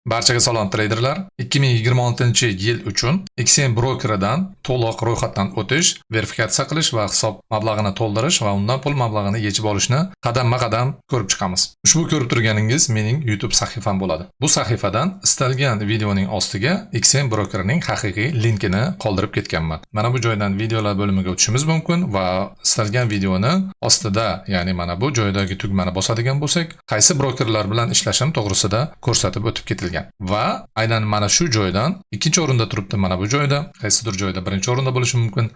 Barchaga salom traderlar. 2026-yil uchun XM brokeridan to'liq ro'yxatdan o'tish, verifikatsiya qilish va hisob mablag'ini to'ldirish va undan pul mablag'ini yechib olishni qadamma-qadam ko'rib chiqamiz. Ushbu ko'rib turganingiz mening YouTube sahifam bo'ladi. Bu sahifadan istalgan videoning ostiga XM brokerining haqiqiy linkini qoldirib ketganman. Mana bu joydan videolar bo'limiga o'tishimiz mumkin va istalgan videoni ostida, ya'ni mana bu joydagi tugmani bosadigan bo'lsak, qaysi brokerlar bilan ishlashim to'g'risida ko'rsatib o'tib ketilgan. Va aynan mana shu joydan ikkinchi o'rinda turibdi, mana bu joyda, qaysidir joyda birinchi o'rinda bo'lishi mumkin.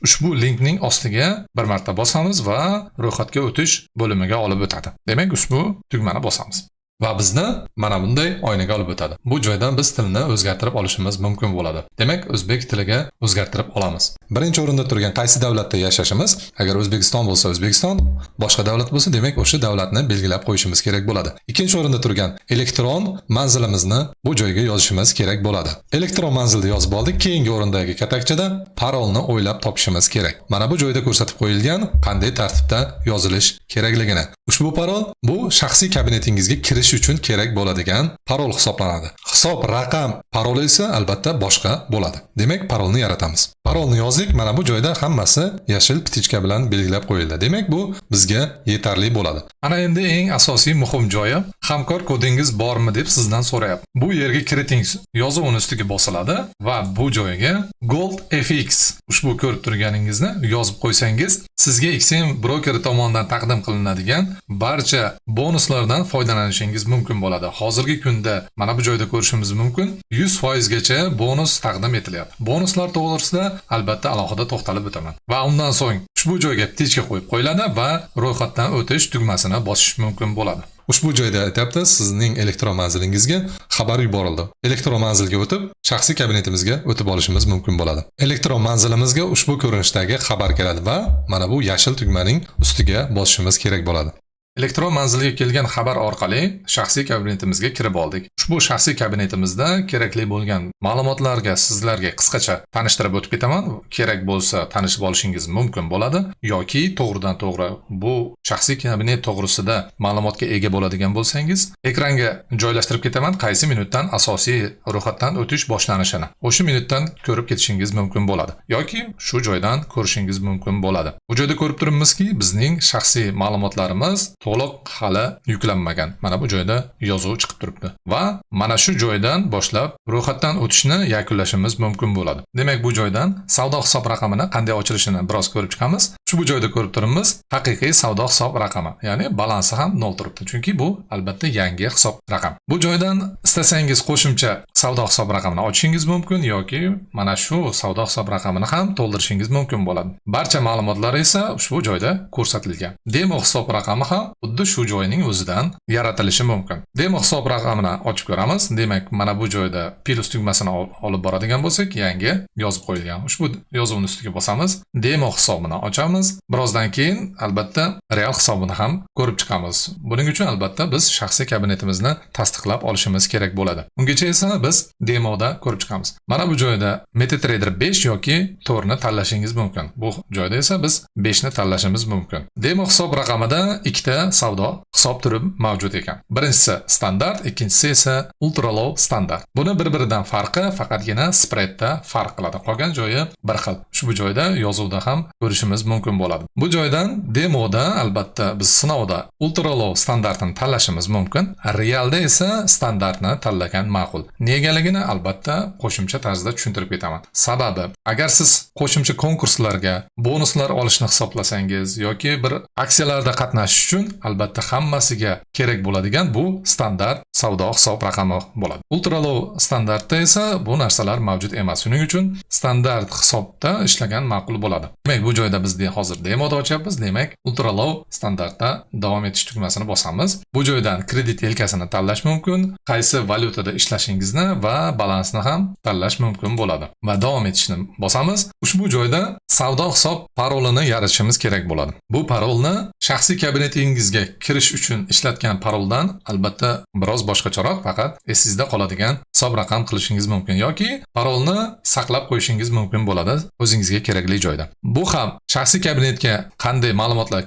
Ushbu linkning ostiga bir marta bosamiz va ro'yxatga o'tish bo'limiga olib o'tadi. Demak, ushbu tugmani bosamiz. Va bizni mana bunday oynaga olib o'tadi. Bu joydan biz tilni o'zgartirib olishimiz mumkin bo'ladi. Demak, o'zbek tiliga o'zgartirib olamiz. Birinchi o'rinda turgan qaysi davlatda yashashimiz, agar O'zbekiston bo'lsa O'zbekiston, boshqa davlat bo'lsa, demak o'sha davlatni belgilab qo'yishimiz kerak bo'ladi. Ikkinchi o'rinda turgan elektron manzilimizni bu joyga yozishimiz kerak bo'ladi. Elektron manzilni yozib oldik, keyingi o'rindagi katakchada parolni o'ylab topishimiz kerak. Mana bu joyda ko'rsatib qo'yilgan qanday tartibda yozilish kerakligini. Ushbu parol bu shaxsiy kabinetingizga kirish uchun kerak bo'ladigan parol hisoblanadi. Hisob raqam paroli esa albatta boshqa bo'ladi. Demak, parolni yaratamiz. Parolni yozdik, mana bu joyda hammasi yashil pitichka bilan belgilab qo'yildi. Demak, bu bizga yetarli bo'ladi. Ana endi eng asosiy muhim joyi, hamkor kodingiz bormi deb sizdan so'rayapti. Bu yerga kiriting yozuv ustiga bosiladi va bu joyga Gold FX ushbu ko'rib turganingizni yozib qo'ysangiz, sizga XM brokeri tomonidan taqdim qilinadigan barcha bonuslardan foydalanishingiz mumkin bo'ladi. Hozirgi kunda mana bu joyda ko'rishimiz mumkin, 100% gacha bonus taqdim etilyapti. Bonuslar to'g'risida albatta alohida to'xtalib o'taman. Va undan so'ng ushbu joyga ptichka qo'yib qo'yiladi va ro'yxatdan o'tish tugmasini bosish mumkin bo'ladi. Ushbu joyda aytayapti, sizning elektron manzilingizga xabar yuborildi. Elektron manzilga o'tib, shaxsiy kabinetimizga o'tib olishimiz mumkin bo'ladi. Elektron manzilimizga ushbu ko'rinishdagi xabar keladi va mana bu yashil tugmaning ustiga bosishimiz kerak bo'ladi. Elektron manzilga kelgan xabar orqali shaxsiy kabinetimizga kirib oldik. Ushbu shaxsiy kabinetimizda kerakli bo'lgan ma'lumotlarga sizlarga qisqacha tanishtirib o'tib ketaman. Kerak bo'lsa tanishib olishingiz mumkin bo'ladi yoki to'g'ridan to'g'ri bu shaxsiy kabinet to'g'risida ma'lumotga ega bo'ladigan bo'lsangiz, ekranga joylashtirib ketaman qaysi minutdan asosiy ro'yxatdan o'tish boshlanishini. O'sha minutdan ko'rib ketishingiz mumkin bo'ladi yoki shu joydan ko'rishingiz mumkin bo'ladi. Bu joyda ko'rib turibmizki, bizning shaxsiy ma'lumotlarimiz to'liq hali yuklanmagan. Mana bu joyda yozuv chiqib turibdi. Va mana shu joydan boshlab ro'yxatdan o'tishni yakunlashimiz mumkin bo'ladi. Demak, bu joydan savdo hisob raqamini qanday ochilishini biroz ko'rib chiqamiz. Ushbu joyda ko'rib turibmiz, haqiqiy savdo hisob raqami, ya'ni balansi ham 0 turibdi. Chunki bu albatta yangi hisob raqam. Bu joydan istasangiz qo'shimcha savdo hisob raqamini ochishingiz mumkin yoki mana shu savdo hisob raqamini ham to'ldirishingiz mumkin bo'ladi. Barcha ma'lumotlar esa ushbu joyda ko'rsatilgan. Demo hisob raqami ham xuddi shu joyning o'zidan yaratilishi mumkin. Demo hisob raqamini ochib ko'ramiz. Demak, mana bu joyda plus tugmasini olib boradigan bo'lsak, yangi yozib qo'yilgan. Ushbu yozuvning ustiga bosamiz, demo hisobini ochamiz. Birozdan keyin albatta real hisobini ham ko'rib chiqamiz. Buning uchun albatta biz shaxsiy kabinetimizni tasdiqlab olishimiz kerak bo'ladi. Ungacha esa biz demoda ko'rib chiqamiz. Mana bu joyda MetaTrader 5 yoki 4 ni tanlashingiz mumkin. Bu joyda esa biz 5 ni tanlashimiz mumkin. Demo hisob raqamida ikkita savdo hisob turi mavjud ekan. Birinchisi standart, ikkinchisi esa ultra low standart. Buni bir-biridan farqi faqatgina spreadda farq qiladi. Qolgan joyi bir xil. Ushbu joyda yozuvda ham ko'rishimiz mumkin bo'ladi. Bu joydan demoda albatta biz sinovda ultra low standartini tanlashimiz mumkin. Realda esa standartni tanlagan ma'qul. Negaligini albatta qo'shimcha tarzda tushuntirib ketaman. Sababi, agar siz qo'shimcha konkurslarga bonuslar olishni hisoblasangiz yoki bir aksiyalarda qatnashish uchun albatta hammasiga kerak bo'ladigan bu standart savdo hisob raqami bo'ladi. Ultra low standartda esa bu narsalar mavjud emas. Shuning uchun standart hisobda ishlagan ma'qul bo'ladi. Demak, bu joyda biz hozir demoda ochyapmiz. Demak, ultra low standartda davom etish tugmasini bosamiz. Bu joydan kredit yelkasini tanlash mumkin, qaysi valyutada ishlashingizni va balansni ham tanlash mumkin bo'ladi. Va davom etishni bosamiz. Ushbu joyda savdo hisob parolini yaratishimiz kerak bo'ladi. Bu parolni shaxsiy kabinetingiz saytingizga kirish uchun ishlatgan paroldan albatta biroz boshqacharoq, faqat esingizda qoladigan hisob raqam qilishingiz mumkin yoki parolni saqlab qo'yishingiz mumkin bo'ladi o'zingizga kerakli joyda. Bu ham shaxsiy kabinetga qanday ma'lumotlar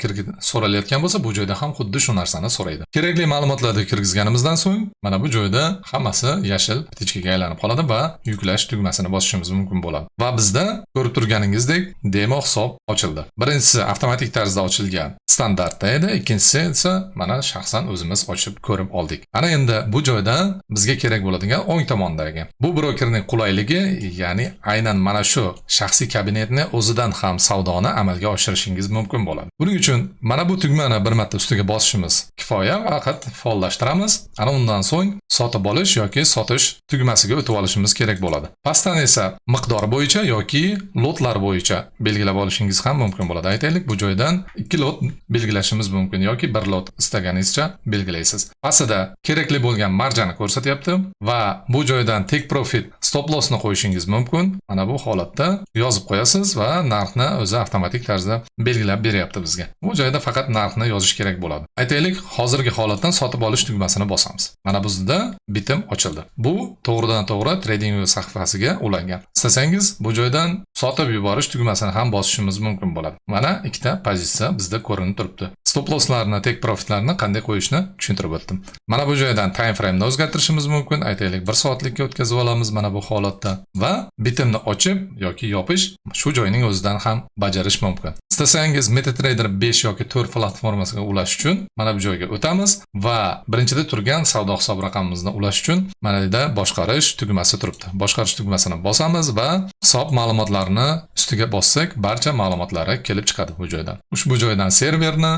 so'ralayotgan bo'lsa, bu joyda ham xuddi shu narsani so'raydi. Kerakli ma'lumotlarni kirgizganimizdan so'ng mana bu joyda hammasi yashil pitichkaga aylanib qoladi va yuklash tugmasini bosishimiz mumkin bo'ladi. Va bizda ko'rib turganingizdek demo hisob ochildi. Birinchisi avtomatik tarzda ochilgan standartda edi, ikkinchisi esa mana shaxsan o'zimiz ochib ko'rib oldik. Ana endi bu joyda bizga kerak bo'ladigan o'ng tomondagi bu brokerning qulayligi, ya'ni aynan mana shu shaxsiy kabinetni o'zidan ham savdoni amalga oshirishingiz mumkin bo'ladi. Buning uchun mana bu tugmani bir marta ustiga bosishimiz kifoya, faqat faollashtiramiz. Ana undan so'ng sotib olish yoki sotish tugmasiga o'tib olishimiz kerak bo'ladi. Pastdan esa miqdor bo'yicha yoki lotlar bo'yicha belgilab olishingiz ham mumkin bo'ladi. Aytaylik, bu joydan 2 lot belgilashimiz mumkin yoki 1 lot istaganingizcha belgilaysiz. Pastda kerakli bo'lgan marjani ko'rsatyapti va bu joydan take profit stop lossni qo'yishingiz mumkin. Mana bu holatda yozib qo'yasiz va narxni o'zi avtomatik tarzda belgilab beryapti bizga. Bu joyda faqat narxni yozish kerak bo'ladi. Aytaylik, hozirgi holatdan sotib olish tugmasini bosamiz. Mana bizda bitim ochildi. Bu to'g'ridan-to'g'ri TradingView sahifasiga ulangan. Istasangiz bu joydan sotib yuborish tugmasini ham bosishimiz mumkin bo'ladi. Mana ikkita pozitsiya bizda ko'rinib turibdi. Stop losslarni, take profitlarni qanday qo'yishni tushuntirib o'tdim. Mana bu joydan time frame ni o'zgartirishimiz mumkin. Aytaylik, 1 soatlikka o'tkazib olamiz mana bu holatda va bitimni ochib yoki yopish shu joyning o'zidan ham bajarish mumkin. Istasangiz MetaTrader 5 yoki 4 platformasiga ulash uchun mana bu joyga o'tamiz va birinchida turgan savdo hisob raqamimizni ulash uchun mana yerda boshqarish tugmasi turibdi. Boshqarish tugmasini bosamiz va hisob ma'lumotlarini ustiga bossak, barcha ma'lumotlari kelib chiqadi bu joydan. Ushbu joydan serverni,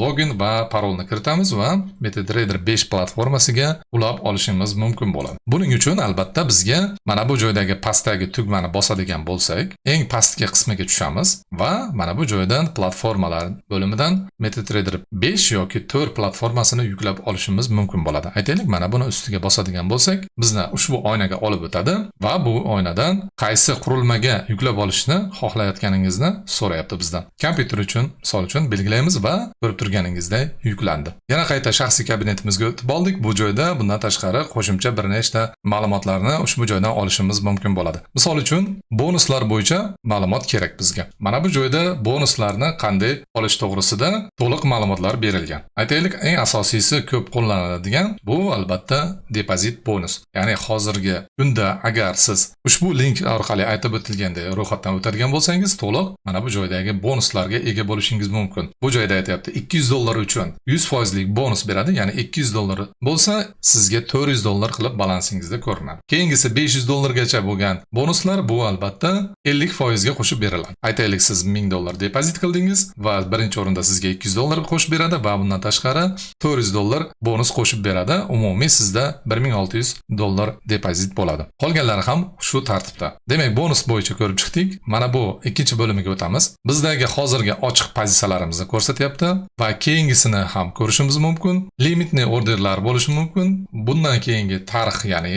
login va parolni kiritamiz va MetaTrader 5 platformasiga ulab olishimiz mumkin bo'ladi. Buning uchun albatta bizga mana bu joydagi pastdagi tugmani bosadigan bo'lsak, eng pastki qismiga tushamiz va mana bu joydan platformalar bo'limidan MetaTrader 5 yoki 4 platformasini yuklab olishimiz mumkin bo'ladi. Aytaylik, mana buni ustiga bosadigan bo'lsak, bizni ushbu oynaga olib o'tadi va bu oynadan qaysi qurilmaga yuklab olishni xohlayotganingizni so'rayapti bizdan. Kompyuter uchun, misol uchun belgilaymiz va ko'rib turganingizday yuklandi. Yana qayta shaxsiy kabinetimizga o'tib oldik. Bu joyda bundan tashqari qo'shimcha bir nechta ma'lumotlarni ushbu joydan olishimiz mumkin bo'ladi. Misol uchun bonuslar bo'yicha ma'lumot kerak bizga. Mana bu joyda bonuslarni qanday olish to'g'risida to'liq ma'lumotlar berilgan. Aytaylik, eng asosiysi ko'p qo'llaniladigan bu albatta depozit bonus. Ya'ni hozirgi kunda agar siz ushbu link orqali aytib o'tilgandek ro'yxatdan o'tadigan bo'lsangiz, to'liq mana bu joydagi bonuslarga ega bo'lishingiz mumkin. Bu joyda aytayapti, $200 uchun 100% lik bonus beradi. Ya'ni $200 bo'lsa, sizga $400 qilib balansingizda ko'rinadi. Keyingisi $500 gacha bo'lgan bonuslar bu albatta 50% ga qo'shib beriladi. Aytaylik, siz $1000 depozit qildingiz va birinchi o'rinda sizga $200 qo'shib beradi va bundan tashqari $400 bonus qo'shib beradi. Umumiy sizda $1600 depozit bo'ladi. Qolganlari ham shu tartibda. Demak, bonus bo'yicha ko'rib chiqdik. Mana bu ikkinchi bo'limiga o'tamiz. Bizdagi hozirgi ochiq pozitsiyalarimizni ko'rsatyapti va keyingisini ham ko'rishimiz mumkin. Limitli orderlar bo'lishi mumkin. Bundan keyingi tarix, ya'ni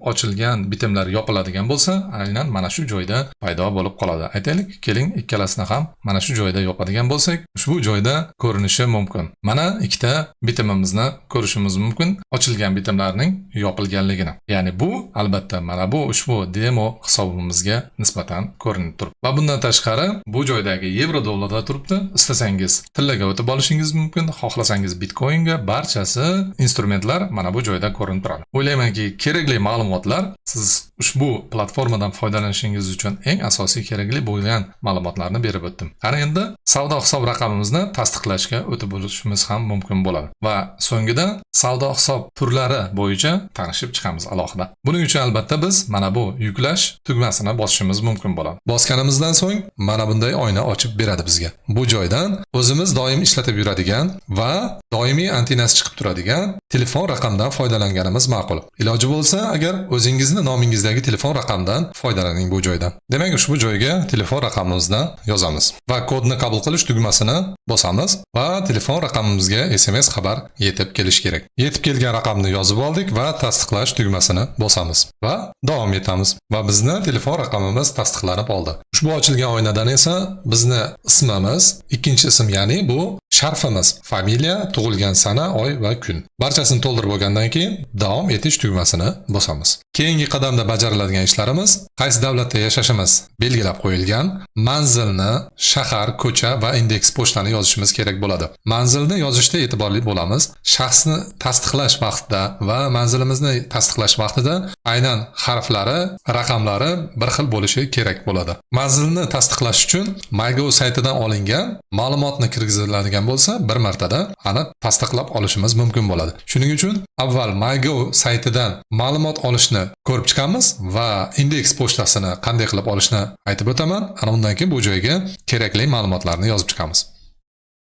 ochilgan bitimlar yopiladigan bo'lsa, aynan mana shu joyda paydo bo'lib qoladi. Aytaylik, keling ikkalasini ham mana shu joyda yopadigan bo'lsak, ushbu joyda ko'rinishi mumkin. Mana ikkita bitimimizni ko'rishimiz mumkin, ochilgan bitimlarning yopilganligini. Ya'ni bu albatta mana bu ushbu demo hisobimizga nisbatan ko'rinib turibdi. Va bundan tashqari bu joydagi yevro dollarda turibdi. Istasangiz tillaga o'tib olishingiz mumkin, xohlasangiz bitcoinga, barchasi instrumentlar mana bu joyda ko'rinib turadi. O'ylaymanki, kerakli ma'lumotlar siz ushbu platformadan foydalanishingiz uchun eng asosiy kerakli bo'lgan ma'lumotlarni berib o'tdim. Qani endi savdo hisob raqamimizni tasdiqlashga o'tib olishimiz ham mumkin bo'ladi va so'ngida savdo hisob turlari bo'yicha tanishib chiqamiz alohida. Buning uchun albatta biz mana bu yuklash tugmasini bosishimiz mumkin bo'ladi. Bosganimizdan so'ng mana bunday oyna ochib beradi bizga. Bu joydan o'zimiz doim ishlatib yuradigan va doimiy antenasi chiqib turadigan telefon raqamdan foydalanganimiz ma'qul. Iloji bo'lsa, agar o'zingizni nomingizdagi telefon raqamdan foydalaning bu joydan. Demak, ushbu joyga telefon raqamimizni yozamiz va kodni qabul qilish tugmasini bosamiz va telefon raqamimizga SMS xabar yetib kelish kerak. Yetib kelgan raqamni yozib oldik va tasdiqlash tugmasini bosamiz va davom etamiz va bizni telefon raqamimiz tasdiqlanib oldi. Ushbu ochilgan oynadan esa bizni ismimiz, ikkinchi ism ya'ni bu sharfimiz, familiya, tug'ilgan sana, oy va kun. Barchasini to'ldirib bo'lgandan keyin davom etish tugmasini bosamiz. Keyingi qadamda bajariladigan ishlarimiz qaysi davlatda yashashimiz belgilab qo'yilgan manzilni, shahar, ko'cha va indeks pochtani yozishimiz kerak bo'ladi. Manzilni yozishda e'tiborli bo'lamiz. Shaxsni tasdiqlash vaqtida va manzilimizni tasdiqlash vaqtida aynan harflari, raqamlari bir xil bo'lishi kerak bo'ladi. Manzilni tasdiqlash uchun MyGov saytidan olingan ma'lumotni kirgiziladigan bo'lsa, bir martada aniq tasdiqlab olishimiz mumkin bo'ladi. Shuning uchun avval MyGov saytidan ma'lumot olishni ko'rib chiqamiz va indeks pochtasini qanday qilib olishni aytib o'taman. Ana undan keyin bu joyga kerakli ma'lumotlarni yozib chiqamiz.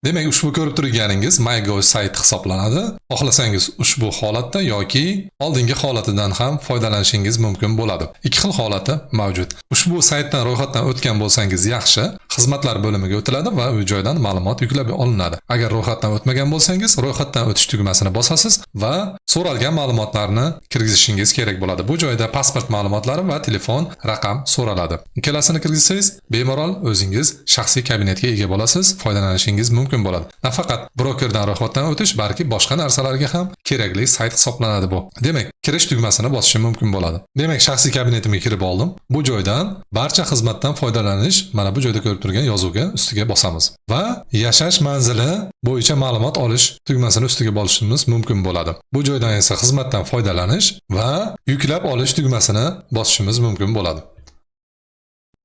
Demak, ushbu ko'rib turganingiz MyGov sayti hisoblanadi. Xohlasangiz ushbu holatda yoki oldingi holatidan ham foydalanishingiz mumkin bo'ladi. Ikki xil holati mavjud. Ushbu saytdan ro'yxatdan o'tgan bo'lsangiz yaxshi, xizmatlar bo'limiga o'tiladi va u joydan ma'lumot yuklab olinadi. Agar ro'yxatdan o'tmagan bo'lsangiz, ro'yxatdan o'tish tugmasini bosasiz va so'ralgan ma'lumotlarni kirgizishingiz kerak bo'ladi. Bu joyda pasport ma'lumotlari va telefon raqam so'raladi. Ikkalasini kirgizsangiz, bemalol o'zingiz shaxsiy kabinetga ega bo'lasiz, foydalanishingiz mumkin bo'ladi. Nafaqat brokerdan ro'yxatdan o'tish, balki boshqa narsalarga ham kerakli sayt hisoblanadi bu. Demak, kirish tugmasini bosishim mumkin bo'ladi. Demak, shaxsiy kabinetimga kirib oldim. Bu joydan barcha xizmatdan foydalanish mana bu joyda ko'rib turgan yozuvga ustiga bosamiz va yashash manzili bo'yicha ma'lumot olish tugmasini ustiga bosishimiz mumkin bo'ladi. Bu joydan esa xizmatdan foydalanish va yuklab olish tugmasini bosishimiz mumkin bo'ladi.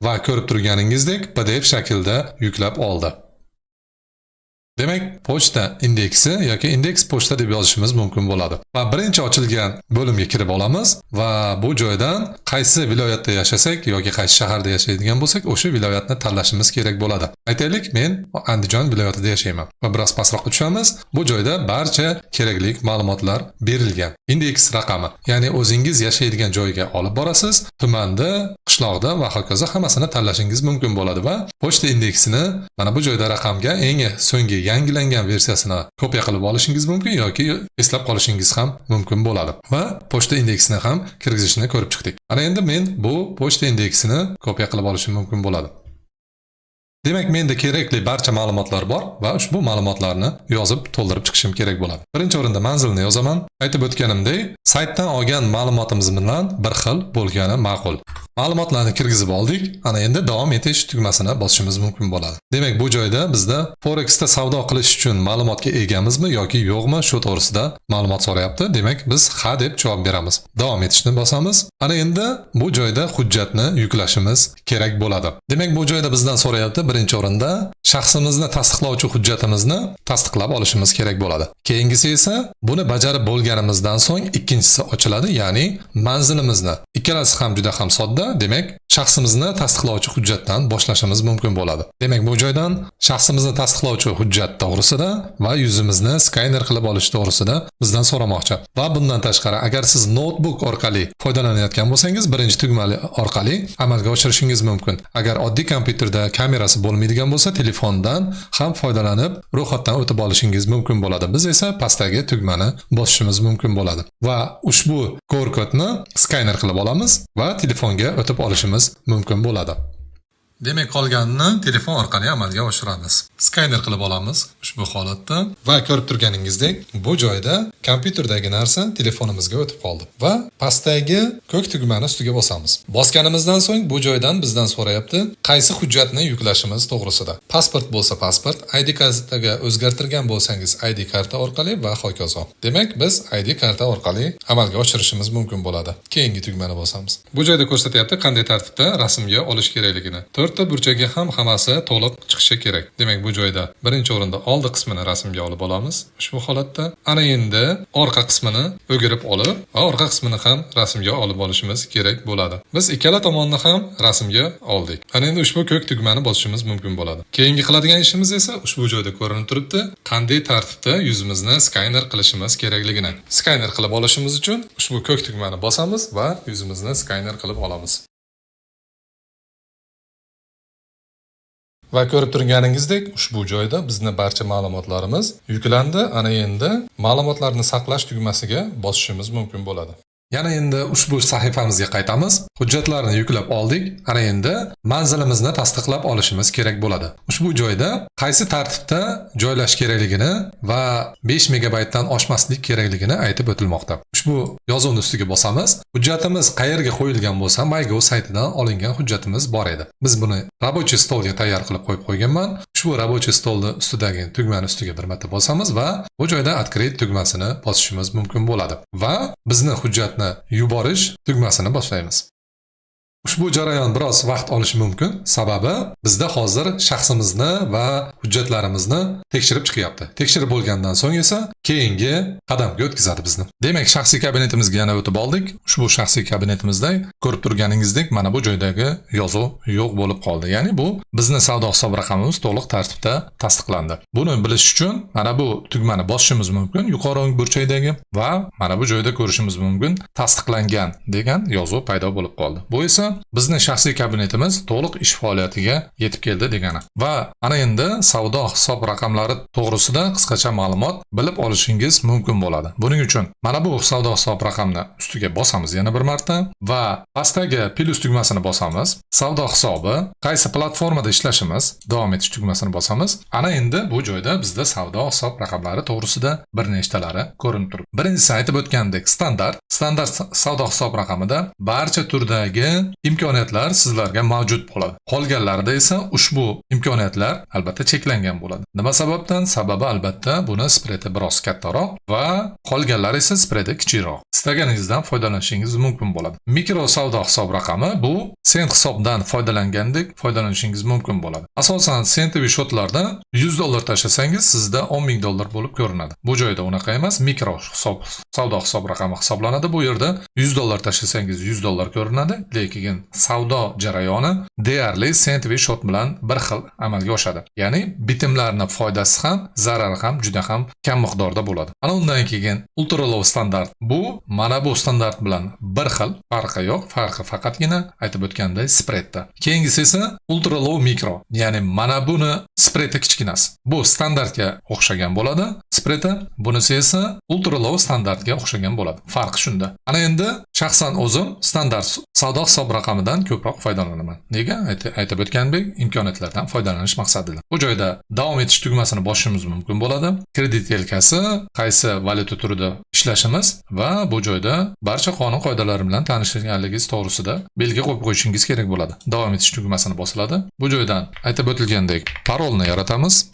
Va ko'rib turganingizdek PDF shaklda yuklab oldi. Demak, pochta indeksi yoki indeks pochta deb yozishimiz mumkin bo'ladi. Va birinchi ochilgan bo'limga kirib olamiz va bu joydan qaysi viloyatda yashasak yoki qaysi shaharda yashaydigan bo'lsak, o'sha viloyatni tanlashimiz kerak bo'ladi. Aytaylik, men Andijon viloyatida yashayman va biroz pastroqqa tushamiz. Bu joyda barcha kerakli ma'lumotlar berilgan. Indeks raqami, ya'ni o'zingiz yashaydigan joyga olib borasiz, tumanda, qishloqda va hokazo hammasini tanlashingiz mumkin bo'ladi va pochta indeksini mana bu joyda raqamga eng so'nggi yangilangan versiyasini kopiya qilib olishingiz mumkin yoki eslab qolishingiz ham mumkin bo'ladi. Va pochta indeksini ham kirgizishni ko'rib chiqdik. Ana endi men bu pochta indeksini kopiya qilib olishim mumkin bo'ladi. Demak, menda kerakli barcha ma'lumotlar bor va ushbu ma'lumotlarni yozib to'ldirib chiqishim kerak bo'ladi. Birinchi o'rinda manzilni yozaman. Aytib o'tganimdek, saytdan olgan ma'lumotimiz bilan bir xil bo'lgani ma'qul. Ma'lumotlarni kirgizib oldik. Ana endi davom etish tugmasini bosishimiz mumkin bo'ladi. Demak, bu joyda bizda Forexda savdo qilish uchun ma'lumotga egamizmi yoki yo'qmi, shu to'g'risida ma'lumot so'rayapti. Demak, biz ha deb javob beramiz. Davom etishni bosamiz. Ana endi bu joyda hujjatni yuklashimiz kerak bo'ladi. Demak, bu joyda bizdan so'rayapti birinchi o'rinda shaxsimizni tasdiqlovchi hujjatimizni tasdiqlab olishimiz kerak bo'ladi. Keyingisi esa buni bajarib bo'lganimizdan so'ng ikkinchisi ochiladi, ya'ni manzilimizni. Ikkalasi ham juda ham sodda. Demak, shaxsimizni tasdiqlovchi hujjatdan boshlashimiz mumkin bo'ladi. Demak, bu joydan shaxsimizni tasdiqlovchi hujjat to'g'risida va yuzimizni skaner qilib olish to'g'risida bizdan so'ramoqchi. Va bundan tashqari, agar siz notebook orqali foydalanayotgan bo'lsangiz, birinchi tugmali orqali amalga oshirishingiz mumkin. Agar oddiy kompyuterda kamerasi bo'lmaydigan bo'lsa, telefondan ham foydalanib ro'yxatdan o'tib olishingiz mumkin bo'ladi. Biz esa pastdagi tugmani bosishimiz mumkin bo'ladi. Va ushbu QR kodni skaner qilib olamiz va telefonga o'tib olishimiz mumkin bo'ladi. Demak, qolganini telefon orqali amalga oshiramiz. Skaner qilib olamiz ushbu holatda va ko'rib turganingizdek, bu joyda kompyuterdagi narsa telefonimizga o'tib qoldi va pastdagi ko'k tugmani ustiga bosamiz. Bosganimizdan so'ng bu joydan bizdan so'rayapti, qaysi hujjatni yuklashimiz to'g'risida. Pasport bo'lsa pasport, ID kartaga o'zgartirgan bo'lsangiz ID karta orqali va hokazo. Demak, biz ID karta orqali amalga oshirishimiz mumkin bo'ladi. Keyingi tugmani bosamiz. Bu joyda ko'rsatyapti qanday tartibda rasmga olish kerakligini. 4 ta burchagi ham hammasi to'liq chiqishi kerak. Demak, bu joyda birinchi o'rinda oldi qismini rasmga olib olamiz. Ushbu holatda ana endi orqa qismini o'girib olib va orqa qismini ham rasmga olib olishimiz kerak bo'ladi. Biz ikkala tomonni ham rasmga oldik. Ana endi ushbu ko'k tugmani bosishimiz mumkin bo'ladi. Keyingi qiladigan ishimiz esa ushbu joyda ko'rinib turibdi. Qanday tartibda yuzimizni skaner qilishimiz kerakligini. Skaner qilib olishimiz uchun ushbu ko'k tugmani bosamiz va yuzimizni skaner qilib olamiz. Va ko'rib turganingizdek, ushbu joyda bizni barcha ma'lumotlarimiz yuklandi. Ana endi ma'lumotlarni saqlash tugmasiga bosishimiz mumkin bo'ladi. Yana endi ushbu sahifamizga qaytamiz. Hujjatlarni yuklab oldik. Ana endi manzilimizni tasdiqlab olishimiz kerak bo'ladi. Ushbu joyda qaysi tartibda joylash kerakligini va 5 megabaytdan oshmaslik kerakligini aytib o'tilmoqda. Ushbu yozuvni ustiga bosamiz. Hujjatimiz qayerga qo'yilgan bo'lsa, MyGo saytidan olingan hujjatimiz bor edi. Biz buni рабочий stolga tayyor qilib qo'yib qo'yganman. Ushbu рабочий stolni ustidagi tugmani ustiga bir marta bosamiz va bu joyda открыть tugmasini bosishimiz mumkin bo'ladi. Va bizni hujjatni yuborish tugmasini boshlaymiz. Ushbu jarayon biroz vaqt olishi mumkin, sababi bizda hozir shaxsimizni va hujjatlarimizni tekshirib chiqyapti. Tekshirib bo'lgandan so'ng esa keyingi qadamga o'tkazadi bizni. Demak, shaxsiy kabinetimizga yana o'tib oldik. Ushbu shaxsiy kabinetimizda ko'rib turganingizdek, mana bu joydagi yozuv yo'q bo'lib qoldi. Ya'ni bu bizni savdo hisob raqamimiz to'liq tartibda tasdiqlandi. Buni bilish uchun mana bu tugmani bosishimiz mumkin, yuqori o'ng burchakdagi va mana bu joyda ko'rishimiz mumkin tasdiqlangan degan yozuv paydo bo'lib qoldi. Bu esa bizni shaxsiy kabinetimiz to'liq ish faoliyatiga yetib keldi degani. Va ana endi savdo hisob raqamlari to'g'risida qisqacha ma'lumot bilib olishingiz mumkin bo'ladi. Buning uchun mana bu savdo hisob raqamni ustiga bosamiz yana bir marta va pastdagi plus tugmasini bosamiz. Savdo hisobi, qaysi platformada ishlashimiz, davom etish tugmasini bosamiz. Ana endi bu joyda bizda savdo hisob raqamlari to'g'risida bir nechtalari ko'rinib turibdi. Birinchisi aytib o'tgandek standart savdo hisob raqamida barcha turdagi imkoniyatlar sizlarga mavjud bo'ladi. Qolganlarida esa ushbu imkoniyatlar albatta cheklangan bo'ladi. Nima sababdan? Sababi albatta buni spredi biroz kattaroq va qolganlari esa spredi kichikroq. Istaganingizdan foydalanishingiz mumkin bo'ladi. Mikro savdo hisob raqami bu sent hisobdan foydalangandek foydalanishingiz mumkin bo'ladi. Asosan sentaviy shotlarda $100 tashlasangiz sizda $10,000 bo'lib ko'rinadi. Bu joyda unaqa emas, mikro savdo hisob raqami hisoblanadi. Bu yerda $100 tashlasangiz $100 ko'rinadi, lekin savdo jarayoni deyarli sentaviy shot bilan bir xil amalga oshadi. Ya'ni bitimlarning foydasi ham, zarari ham juda ham kam miqdorda bo'ladi. Ana undan keyin ultra low standart bu mana bu standart bilan bir xil, farqi yo'q, farqi faqatgina aytib o'tganday spreadda. Keyingisi esa ultra low mikro, ya'ni mana buni spredi kichkinasi. Bu standartga o'xshagan bo'ladi, spredi, bunisi esa ultra low standartga o'xshagan bo'ladi. Farqi shunda. Ana endi shaxsan o'zim standart savdo hisob raqamidan ko'proq foydalanaman. Nega? Aytib o'tgandek, imkoniyatlardan foydalanish maqsadida. Bu joyda davom etish tugmasini bosishimiz mumkin bo'ladi. Kredit yelkasi, qaysi valyuta turida ishlashimiz va bu joyda barcha qonun qoidalari bilan tanishganligingiz to'g'risida belgi qo'yib qo'yishingiz kerak bo'ladi. Davom etish tugmasini bosiladi. Bu joydan aytib o'tilgandek parolni yaratamiz.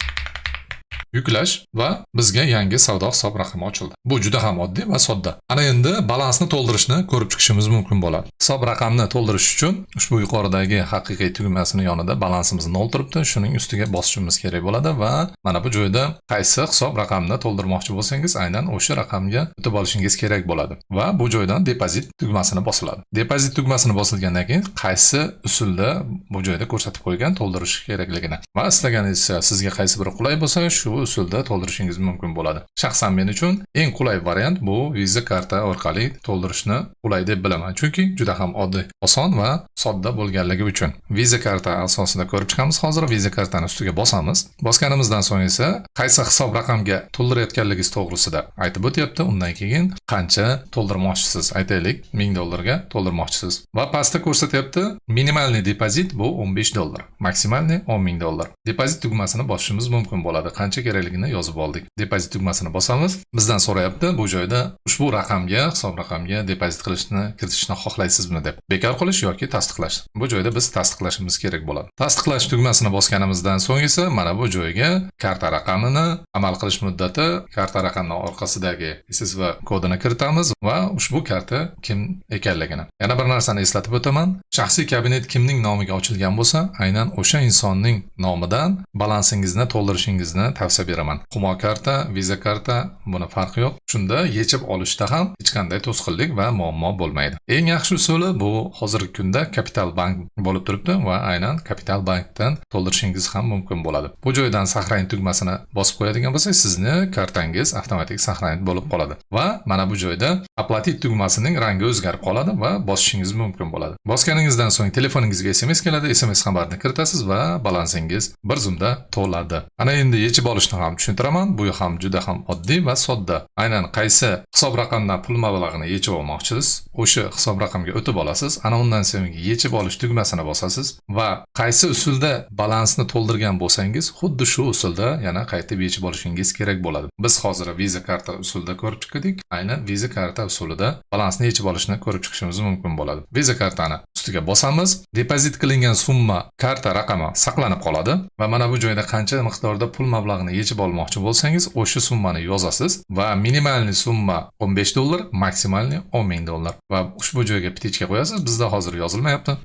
Yuklash va bizga yangi savdo hisob raqami ochildi. Bu juda ham oddiy va sodda. Ana endi balansni to'ldirishni ko'rib chiqishimiz mumkin bo'ladi. Hisob raqamni to'ldirish uchun ushbu yuqoridagi haqiqiy tugmasining yonida balansimiz 0 turibdi. Shuning ustiga bosishimiz kerak bo'ladi va mana bu joyda qaysi hisob raqamni to'ldirmoqchi bo'lsangiz, aynan o'sha raqamga o'tib olishingiz kerak bo'ladi. Va bu joydan depozit tugmasini bosiladi. Depozit tugmasini bosilgandan keyin qaysi usulda bu joyda ko'rsatib qo'ygan to'ldirish kerakligini va istaganingizcha sizga qaysi biri qulay bo'lsa, shu usulda to'ldirishingiz mumkin bo'ladi. Shaxsan men uchun eng qulay variant bu Visa karta orqali to'ldirishni qulay deb bilaman. Chunki juda ham oddiy, oson va sodda bo'lganligi uchun. Visa karta asosida ko'rib chiqamiz. Hozir Visa kartani ustiga bosamiz. Bosganimizdan so'ng esa qaysi hisob raqamga to'ldirayotganligingiz to'g'risida aytib o'tyapti. Undan keyin qancha to'ldirmoqchisiz? Aytaylik, $1000 ga to'ldirmoqchisiz. Va pastda ko'rsatyapti, minimalniy depozit bu $15, maksimalniy $10,000. Depozit tugmasini bosishimiz mumkin bo'ladi. Qancha kerakligini yozib oldik. Depozit tugmasini bosamiz. Bizdan so'rayapti, bu joyda ushbu raqamga, hisob raqamga depozit qilishni, kiritishni xohlaysizmi deb. Bekor qilish yoki tasdiqlash. Bu joyda biz tasdiqlashimiz kerak bo'ladi. Tasdiqlash tugmasini bosganimizdan so'ng esa mana bu joyga karta raqamini, amal qilish muddati, karta raqamining orqasidagi SSV kodini kiritamiz va ushbu karta kim ekanligini. Yana bir narsani eslatib o'taman. Shaxsiy kabinet kimning nomiga ochilgan bo'lsa, aynan o'sha insonning nomidan balansingizni to'ldirishingizni tavsiya beraman. Humo karta, Visa karta, buni farqi yo'q. Shunda yechib olishda ham hech qanday to'sqinlik va muammo bo'lmaydi. Eng yaxshi usuli bu hozirgi kunda Kapital Bank bo'lib turibdi va aynan Kapital Bankdan to'ldirishingiz ham mumkin bo'ladi. Bu joydan saqlaning tugmasini bosib qo'yadigan bo'lsangiz, sizni kartangiz avtomatik saqlanib bo'lib qoladi. Va mana bu joyda oplatit tugmasining rangi o'zgarib qoladi va bosishingiz mumkin bo'ladi. Bosganingizdan so'ng telefoningizga SMS keladi, SMS xabarini kiritasiz va balansingiz bir zumda to'ladi. Ana endi yechib olish olishni ham tushuntiraman. Bu ham juda ham oddiy va sodda. Aynan qaysi hisob raqamdan pul mablag'ini yechib olmoqchisiz, o'sha hisob raqamga o'tib olasiz. Ana undan so'ng yechib olish tugmasini bosasiz va qaysi usulda balansni to'ldirgan bo'lsangiz, xuddi shu usulda yana qaytib yechib olishingiz kerak bo'ladi. Biz hozir Visa karta usulida ko'rib chiqdik. Aynan Visa karta usulida balansni yechib olishni ko'rib chiqishimiz mumkin bo'ladi. Visa kartani ustiga bosamiz, depozit qilingan summa karta raqami saqlanib qoladi va mana bu joyda qancha miqdorda pul mablag'ini yechib olmoqchi bo'lsangiz, o'sha summani yozasiz va minimalniy summa $15, maksimalniy $10,000 va ushbu joyga pitichka qo'yasiz. Bizda hozir yozilmayapti.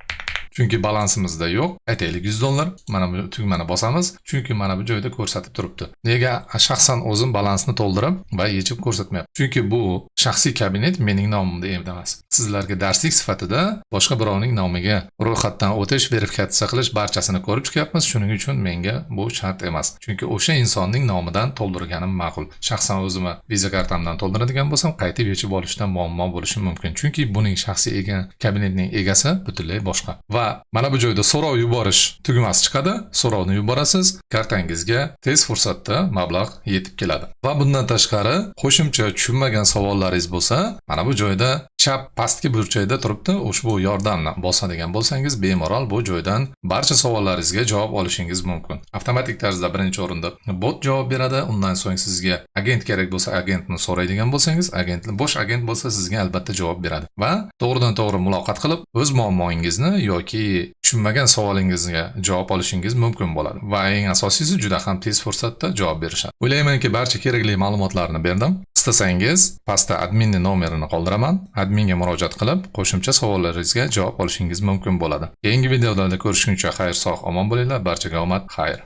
Chunki balansimizda yo'q. Aytaylik $100. Mana bu tugmani bosamiz, chunki mana bu joyda ko'rsatib turibdi. Nega shaxsan o'zim balansni to'ldirib va yechib ko'rsatmayapman? Chunki bu shaxsiy kabinet mening nomimda emas. Sizlarga darslik sifatida boshqa birovning nomiga ro'yxatdan o'tish, verifikatsiya qilish barchasini ko'rib chiqyapmiz. Shuning uchun menga bu shart emas. Chunki o'sha insonning nomidan to'ldirganim ma'qul. Shaxsan o'zim Visa kartamdan to'ldiradigan bo'lsam, qaytib yechib olishda muammo bo'lishi mumkin. Chunki buning shaxsiy kabinetning egasi butunlay boshqa. Va mana bu joyda so'rov yuborish tugmasi chiqadi. So'rovni yuborasiz, kartangizga tez fursatda mablag' yetib keladi. Va bundan tashqari, qo'shimcha tushunmagan savollaringiz bo'lsa, mana bu joyda chap pastki burchakda turibdi. Ushbu yordamni bosadigan bo'lsangiz, bemalol bu joydan barcha savollaringizga javob olishingiz mumkin. Avtomatik tarzda birinchi o'rinda bot javob beradi. Undan so'ng sizga agent kerak bo'lsa, agentni so'raydigan bo'lsangiz, bosh agent bo'lsa sizga albatta javob beradi. Va to'g'ridan to'g'ri muloqot qilib, o'z muammongizni yoki tushunmagan savolingizga javob olishingiz mumkin bo'ladi. Va eng asosiysi juda ham tez fursatda javob berishadi. O'ylaymanki, barcha kerakli ma'lumotlarni berdim. Istasangiz, pastda adminning nomerini qoldiraman. Adminga murojaat qilib, qo'shimcha savollaringizga javob olishingiz mumkin bo'ladi. Keyingi videolarda ko'rishguncha xayr, sog', omon bo'linglar. Barchaga omad, xayr.